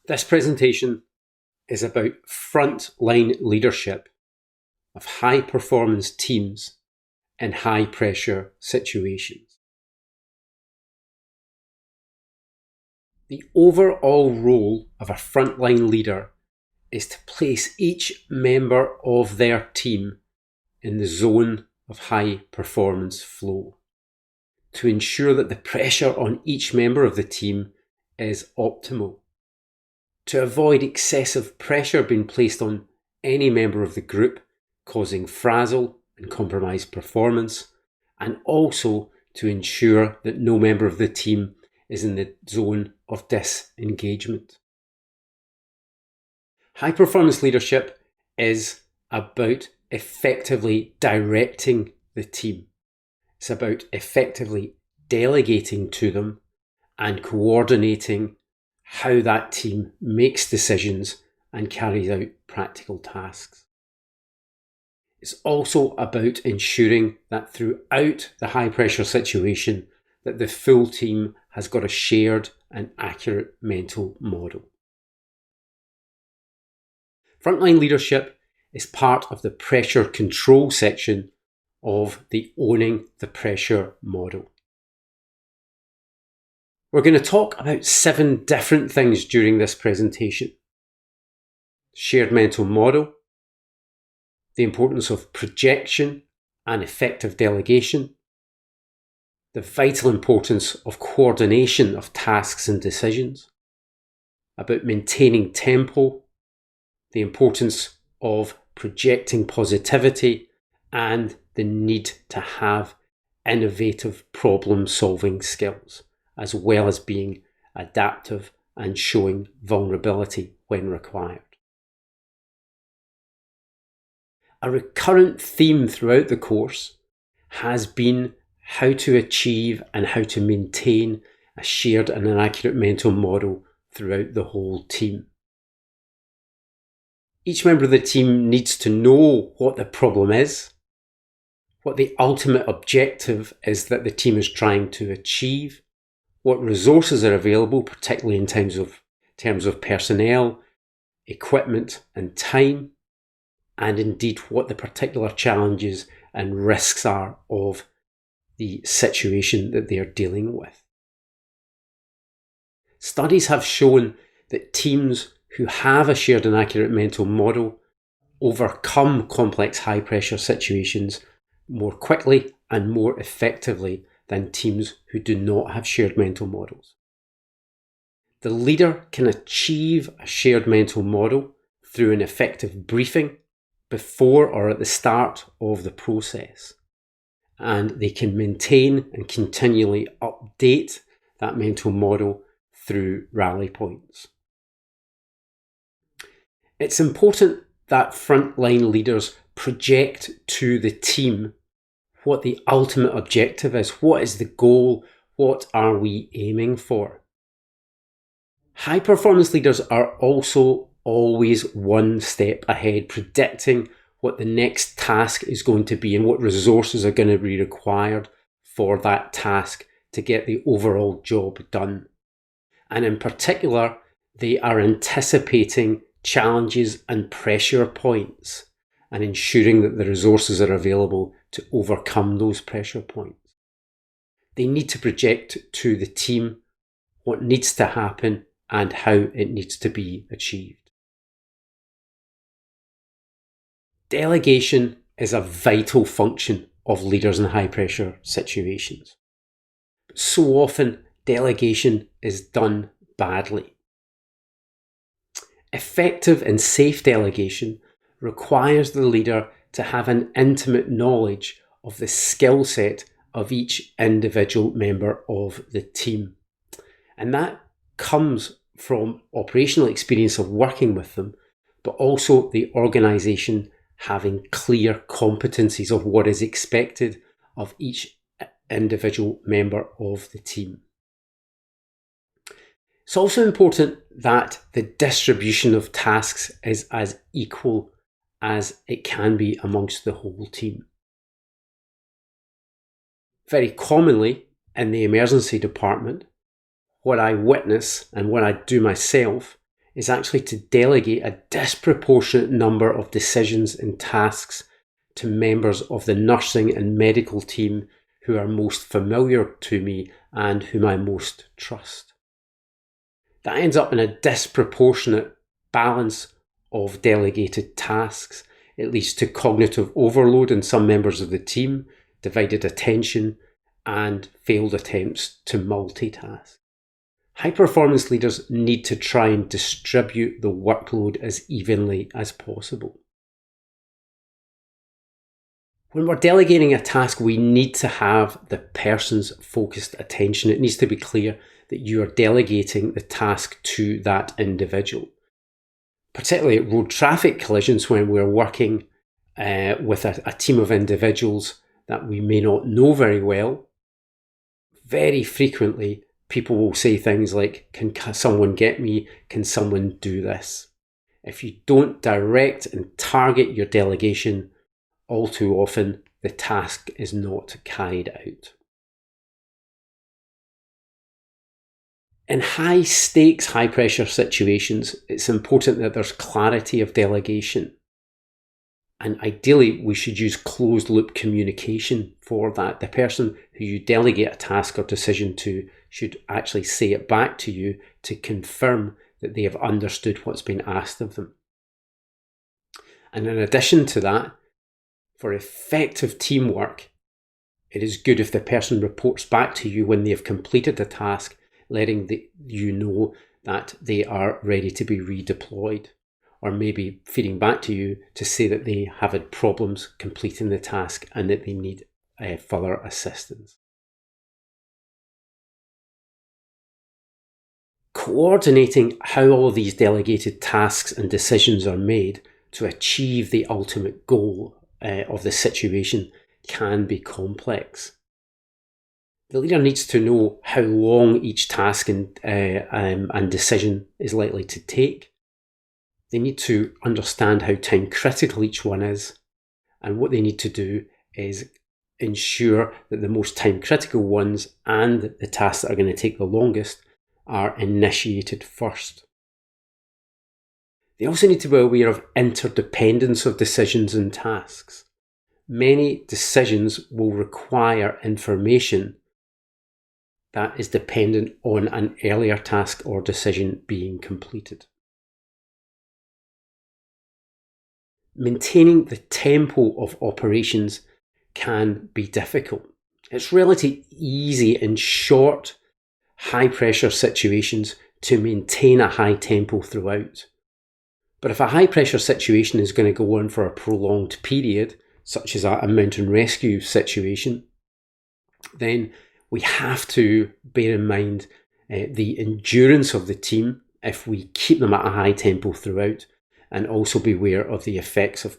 This presentation is about frontline leadership of high-performance teams in high-pressure situations. The overall role of a frontline leader is to place each member of their team in the zone of high-performance flow, to ensure that the pressure on each member of the team is optimal, to avoid excessive pressure being placed on any member of the group, causing frazzle and compromised performance, and also to ensure that no member of the team is in the zone of disengagement. High performance leadership is about effectively directing the team. It's about effectively delegating to them and coordinating how that team makes decisions and carries out practical tasks. It's also about ensuring that throughout the high pressure situation that the full team has got a shared and accurate mental model. Frontline leadership is part of the pressure control section of the Owning the Pressure model. We're going to talk about 7 different things during this presentation. Shared mental model, the importance of projection and effective delegation, the vital importance of coordination of tasks and decisions, about maintaining tempo, the importance of projecting positivity, and the need to have innovative problem-solving skills, as well as being adaptive and showing vulnerability when required. A recurrent theme throughout the course has been how to achieve and how to maintain a shared and an accurate mental model throughout the whole team. Each member of the team needs to know what the problem is, what the ultimate objective is that the team is trying to achieve, what resources are available, particularly in terms of personnel, equipment and time, and indeed what the particular challenges and risks are of the situation that they are dealing with. Studies have shown that teams who have a shared and accurate mental model overcome complex high pressure situations more quickly and more effectively than teams who do not have shared mental models. The leader can achieve a shared mental model through an effective briefing before or at the start of the process, and they can maintain and continually update that mental model through rally points. It's important that frontline leaders project to the team what the ultimate objective is. What is the goal? What are we aiming for? High performance leaders are also always one step ahead, predicting what the next task is going to be and what resources are going to be required for that task to get the overall job done. And in particular, they are anticipating challenges and pressure points and ensuring that the resources are available to overcome those pressure points. They need to project to the team what needs to happen and how it needs to be achieved. Delegation is a vital function of leaders in high pressure situations. But so often, delegation is done badly. Effective and safe delegation requires the leader to have an intimate knowledge of the skill set of each individual member of the team. And that comes from operational experience of working with them, but also the organisation having clear competencies of what is expected of each individual member of the team. It's also important that the distribution of tasks is as equal as it can be amongst the whole team. Very commonly in the emergency department, what I witness and what I do myself is actually to delegate a disproportionate number of decisions and tasks to members of the nursing and medical team who are most familiar to me and whom I most trust. That ends up in a disproportionate balance of delegated tasks. It leads to cognitive overload in some members of the team, divided attention, and failed attempts to multitask. High-performance leaders need to try and distribute the workload as evenly as possible. When we're delegating a task, we need to have the person's focused attention. It needs to be clear that you are delegating the task to that individual. Particularly at road traffic collisions, when we're working with a team of individuals that we may not know very well, very frequently people will say things like, can someone get me? Can someone do this? If you don't direct and target your delegation, all too often the task is not carried out. In high stakes, high pressure situations, it's important that there's clarity of delegation. And ideally, we should use closed loop communication for that. The person who you delegate a task or decision to should actually say it back to you to confirm that they have understood what's been asked of them. And in addition to that, for effective teamwork, it is good if the person reports back to you when they have completed the task, letting you know that they are ready to be redeployed, or maybe feeding back to you to say that they have had problems completing the task and that they need further assistance. Coordinating how all of these delegated tasks and decisions are made to achieve the ultimate goal of the situation can be complex. The leader needs to know how long each task and decision is likely to take. They need to understand how time critical each one is, and what they need to do is ensure that the most time critical ones and the tasks that are going to take the longest are initiated first. They also need to be aware of interdependence of decisions and tasks. Many decisions will require information that is dependent on an earlier task or decision being completed. Maintaining the tempo of operations can be difficult. It's relatively easy in short, high-pressure situations to maintain a high tempo throughout. But if a high-pressure situation is going to go on for a prolonged period, such as a mountain rescue situation, then we have to bear in mind the endurance of the team if we keep them at a high tempo throughout, and also be aware of the effects of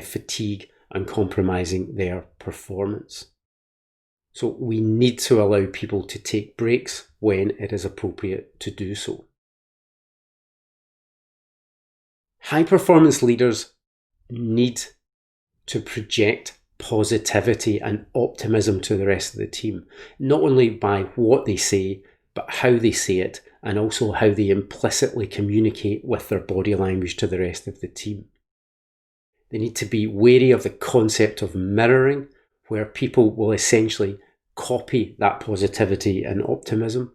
fatigue and compromising their performance. So we need to allow people to take breaks when it is appropriate to do so. High performance leaders need to project positivity and optimism to the rest of the team, not only by what they say, but how they say it, and also how they implicitly communicate with their body language to the rest of the team. They need to be wary of the concept of mirroring, where people will essentially copy that positivity and optimism.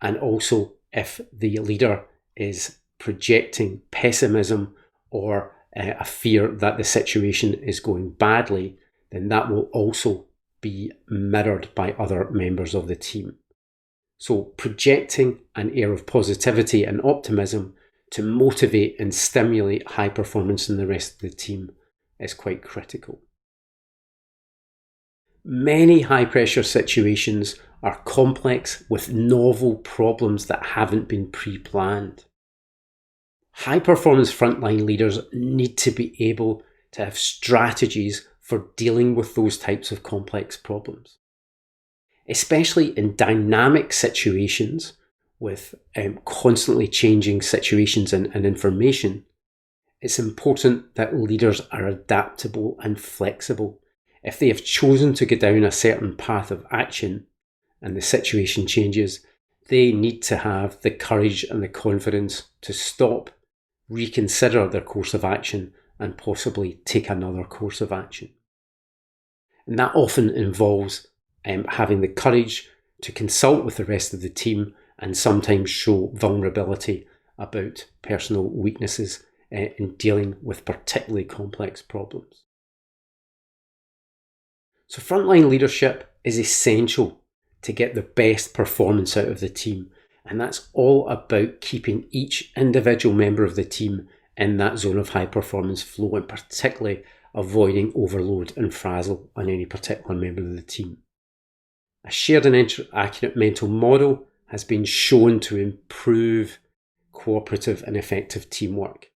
And also, if the leader is projecting pessimism or a fear that the situation is going badly, then that will also be mirrored by other members of the team. So projecting an air of positivity and optimism to motivate and stimulate high performance in the rest of the team is quite critical. Many high pressure situations are complex with novel problems that haven't been pre-planned. High performance frontline leaders need to be able to have strategies for dealing with those types of complex problems. Especially in dynamic situations with constantly changing situations and information, it's important that leaders are adaptable and flexible. If they have chosen to go down a certain path of action and the situation changes, they need to have the courage and the confidence to stop, reconsider their course of action, and possibly take another course of action. And that often involves having the courage to consult with the rest of the team and sometimes show vulnerability about personal weaknesses in dealing with particularly complex problems. So frontline leadership is essential to get the best performance out of the team, and that's all about keeping each individual member of the team in that zone of high performance flow, and particularly avoiding overload and frazzle on any particular member of the team. A shared and accurate mental model has been shown to improve cooperative and effective teamwork.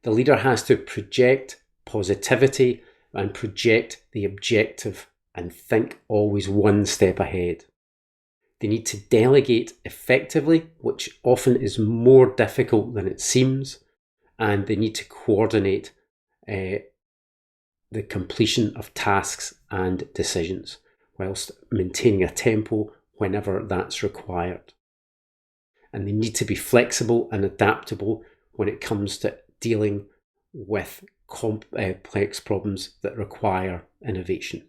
The leader has to project positivity and project the objective and think always one step ahead. They need to delegate effectively, which often is more difficult than it seems, and they need to coordinate the completion of tasks and decisions whilst maintaining a tempo whenever that's required. And they need to be flexible and adaptable when it comes to dealing with complex problems that require innovation.